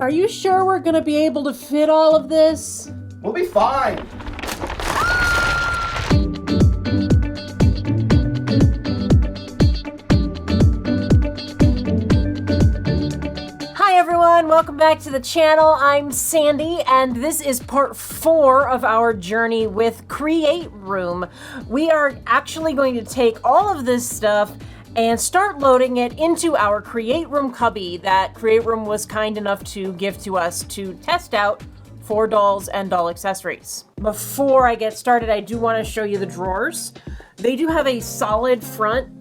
Are you sure we're gonna be able to fit all of this? We'll be fine. Hi everyone, welcome back to the channel. I'm Sandy and this is part 4 of our journey with Create Room. We are actually going to take all of this stuff and start loading it into our Create Room Cubby that Create Room was kind enough to give to us to test out for dolls and doll accessories. Before I get started, I do want to show you the drawers. They do have a solid front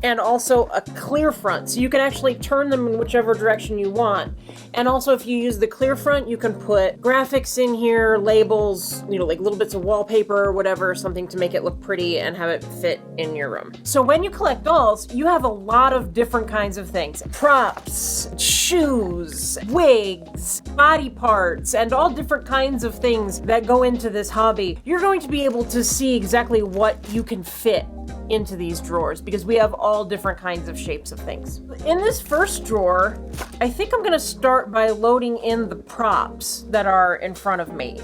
and also a clear front, so you can actually turn them in whichever direction you want. And also, if you use the clear front, you can put graphics in here, labels, you know, like little bits of wallpaper or whatever, something to make it look pretty and have it fit in your room. So when you collect dolls, you have a lot of different kinds of things. Props, shoes, wigs, body parts, and all different kinds of things that go into this hobby. You're going to be able to see exactly what you can fit into these drawers because we have all different kinds of shapes of things. In this first drawer, I think I'm gonna start by loading in the props that are in front of me.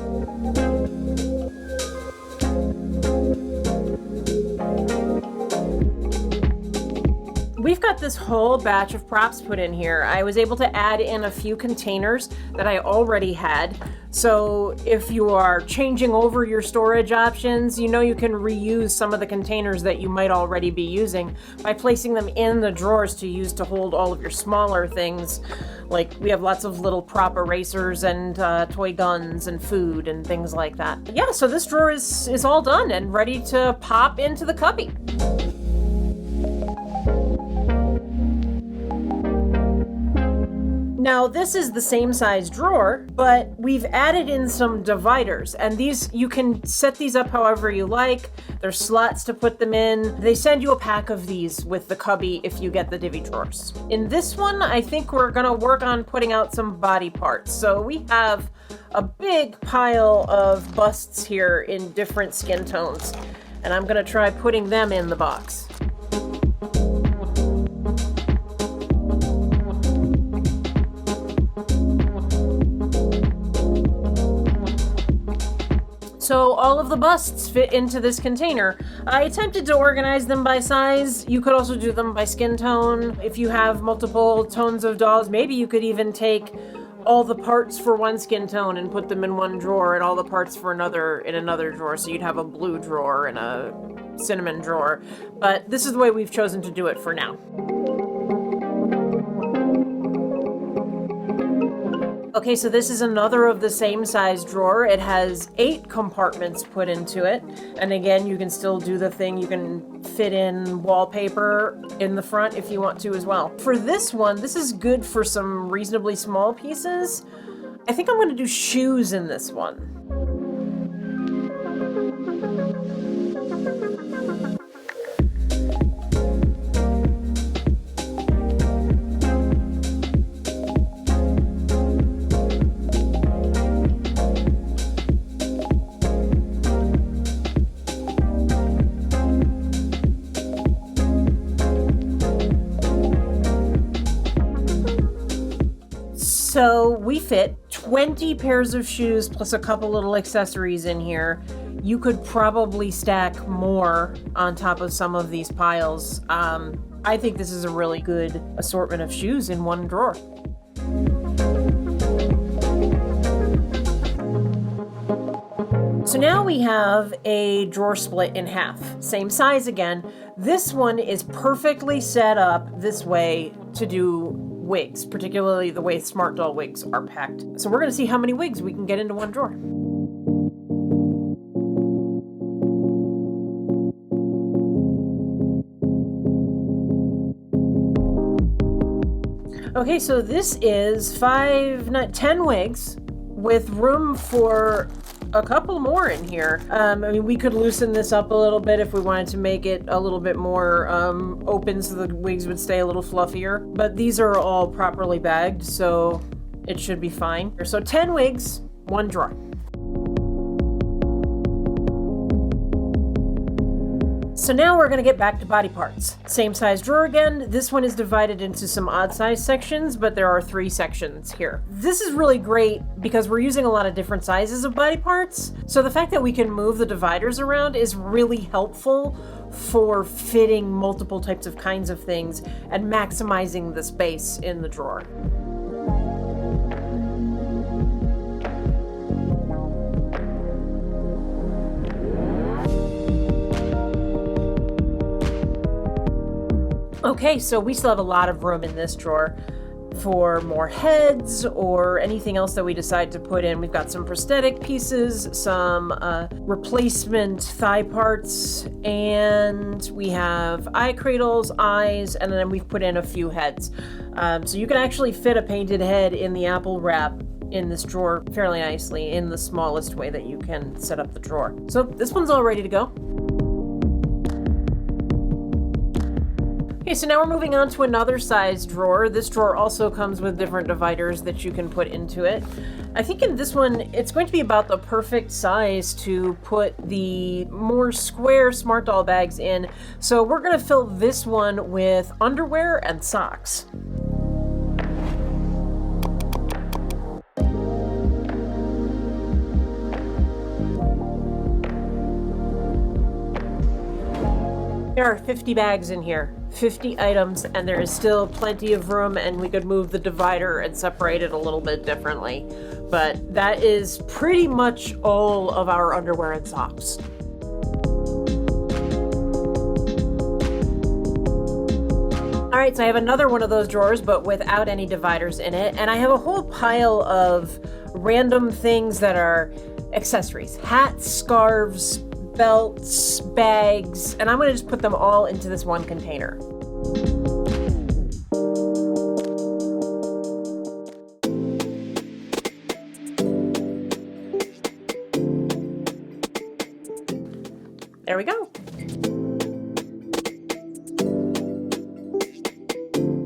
We've got this whole batch of props put in here. I was able to add in a few containers that I already had. So if you are changing over your storage options, you know you can reuse some of the containers that you might already be using by placing them in the drawers to use to hold all of your smaller things. Like we have lots of little prop erasers and toy guns and food and things like that. Yeah, so this drawer is all done and ready to pop into the cubby. Now this is the same size drawer, but we've added in some dividers, and these, you can set these up however you like. There's slots to put them in. They send you a pack of these with the cubby if you get the divvy drawers. In this one, I think we're gonna work on putting out some body parts. So we have a big pile of busts here in different skin tones, and I'm gonna try putting them in the box. So all of the busts fit into this container. I attempted to organize them by size. You could also do them by skin tone. If you have multiple tones of dolls, maybe you could even take all the parts for one skin tone and put them in one drawer and all the parts for another in another drawer. So you'd have a blue drawer and a cinnamon drawer. But this is the way we've chosen to do it for now. Okay, so this is another of the same size drawer. It has 8 compartments put into it. And again, you can still do the thing. You can fit in wallpaper in the front if you want to as well. For this one, this is good for some reasonably small pieces. I think I'm gonna do shoes in this one. So we fit 20 pairs of shoes plus a couple little accessories in here. You could probably stack more on top of some of these piles. I think this is a really good assortment of shoes in one drawer. So now we have a drawer split in half. Same size again. This one is perfectly set up this way to do wigs, particularly the way smartdoll wigs are packed. So we're gonna see how many wigs we can get into one drawer. Okay, so this is 10 wigs with room for a couple more in here. I mean, we could loosen this up a little bit if we wanted to make it a little bit more open so the wigs would stay a little fluffier. But these are all properly bagged, so it should be fine. So 10 wigs, one drawer. So now we're gonna get back to body parts. Same size drawer again. This one is divided into some odd size sections, but there are 3 sections here. This is really great because we're using a lot of different sizes of body parts. So the fact that we can move the dividers around is really helpful for fitting multiple types of kinds of things and maximizing the space in the drawer. Okay, so we still have a lot of room in this drawer for more heads or anything else that we decide to put in. We've got some prosthetic pieces, some replacement thigh parts, and we have eye cradles, eyes, and then we've put in a few heads. So you can actually fit a painted head in the apple wrap in this drawer fairly nicely in the smallest way that you can set up the drawer. So this one's all ready to go. Okay, so now we're moving on to another size drawer. This drawer also comes with different dividers that you can put into it. I think in this one, it's going to be about the perfect size to put the more square smartdoll bags in. So we're gonna fill this one with underwear and socks. There are 50 bags in here, 50 items, and there is still plenty of room, and we could move the divider and separate it a little bit differently. But that is pretty much all of our underwear and socks. All right, so I have another one of those drawers, but without any dividers in it, and I have a whole pile of random things that are accessories, hats, scarves, belts, bags, and I'm gonna just put them all into this one container. There we go.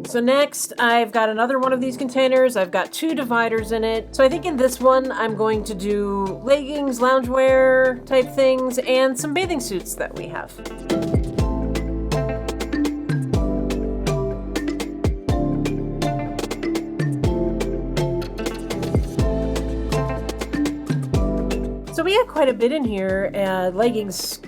So next, I've got another one of these containers. I've got 2 dividers in it. So I think in this one, I'm going to do leggings, loungewear type things, and some bathing suits that we have. So we have quite a bit in here. Leggings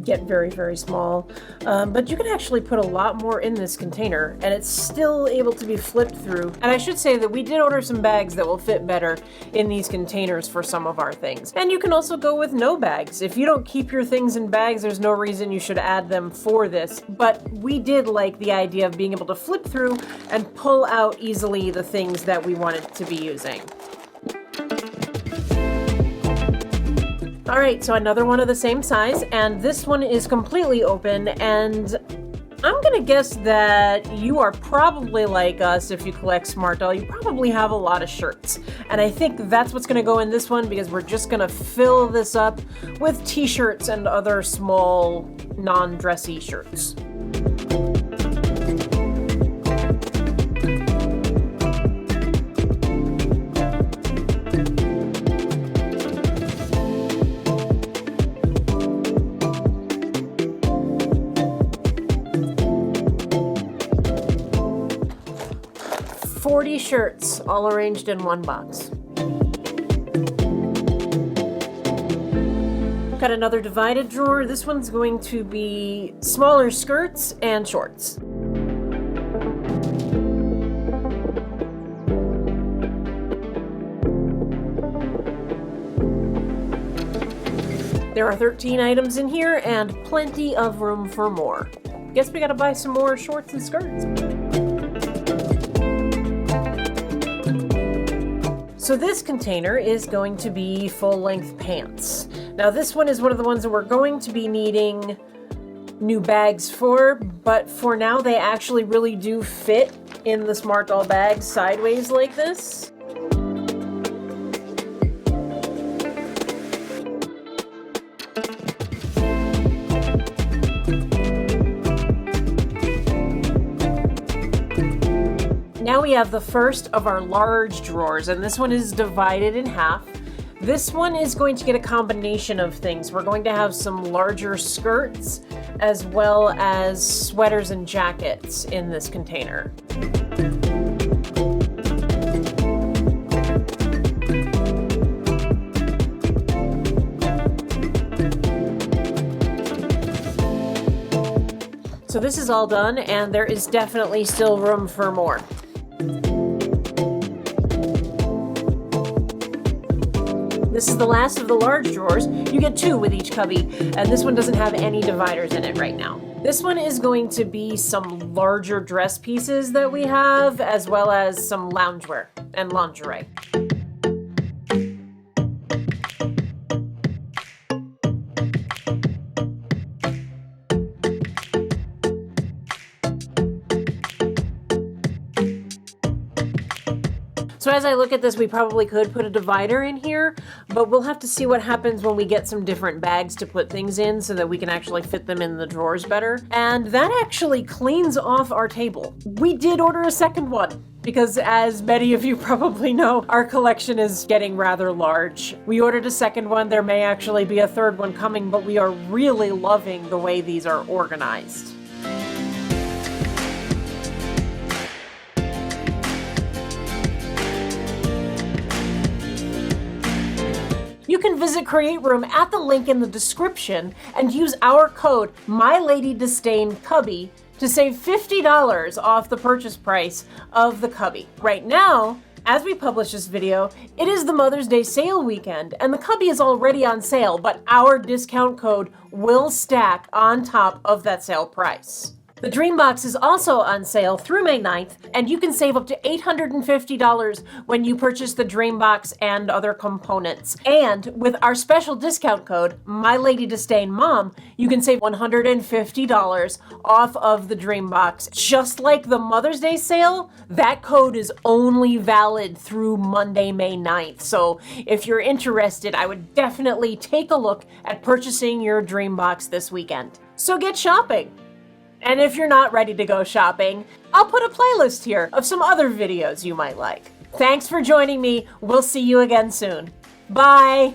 get very, very small, but you can actually put a lot more in this container and it's still able to be flipped through. And I should say that we did order some bags that will fit better in these containers for some of our things. And you can also go with no bags. If you don't keep your things in bags, there's no reason you should add them for this, but we did like the idea of being able to flip through and pull out easily the things that we wanted to be using. All right, so another one of the same size, and this one is completely open, and I'm gonna guess that you are probably like us if you collect smartdoll. You probably have a lot of shirts, and I think that's what's gonna go in this one because we're just gonna fill this up with t-shirts and other small non-dressy shirts. Shirts all arranged in one box. Got another divided drawer. This one's going to be smaller skirts and shorts. There are 13 items in here and plenty of room for more. Guess we gotta buy some more shorts and skirts. So this container is going to be full-length pants. Now this one is one of the ones that we're going to be needing new bags for, but for now they actually really do fit in the smartdoll bag sideways like this. Now we have the first of our large drawers, and this one is divided in half. This one is going to get a combination of things. We're going to have some larger skirts as well as sweaters and jackets in this container. So this is all done, and there is definitely still room for more. This is the last of the large drawers. You get 2 with each cubby, and this one doesn't have any dividers in it right now. This one is going to be some larger dress pieces that we have, as well as some loungewear and lingerie. So as I look at this, we probably could put a divider in here, but we'll have to see what happens when we get some different bags to put things in so that we can actually fit them in the drawers better. And that actually cleans off our table. We did order a second one, because as many of you probably know, our collection is getting rather large. We ordered a second one. There may actually be a third one coming, but we are really loving the way these are organized. You can visit Create Room at the link in the description and use our code MYLADYDISDAINCUBBY to save $50 off the purchase price of the cubby. Right now, as we publish this video, it is the Mother's Day sale weekend, and the cubby is already on sale, but our discount code will stack on top of that sale price. The Dream Box is also on sale through May 9th, and you can save up to $850 when you purchase the Dream Box and other components. And with our special discount code, MYLADYDISDAINMOM, you can save $150 off of the Dream Box. Just like the Mother's Day sale, that code is only valid through Monday, May 9th. So if you're interested, I would definitely take a look at purchasing your Dream Box this weekend. So get shopping! And if you're not ready to go shopping, I'll put a playlist here of some other videos you might like. Thanks for joining me. We'll see you again soon. Bye!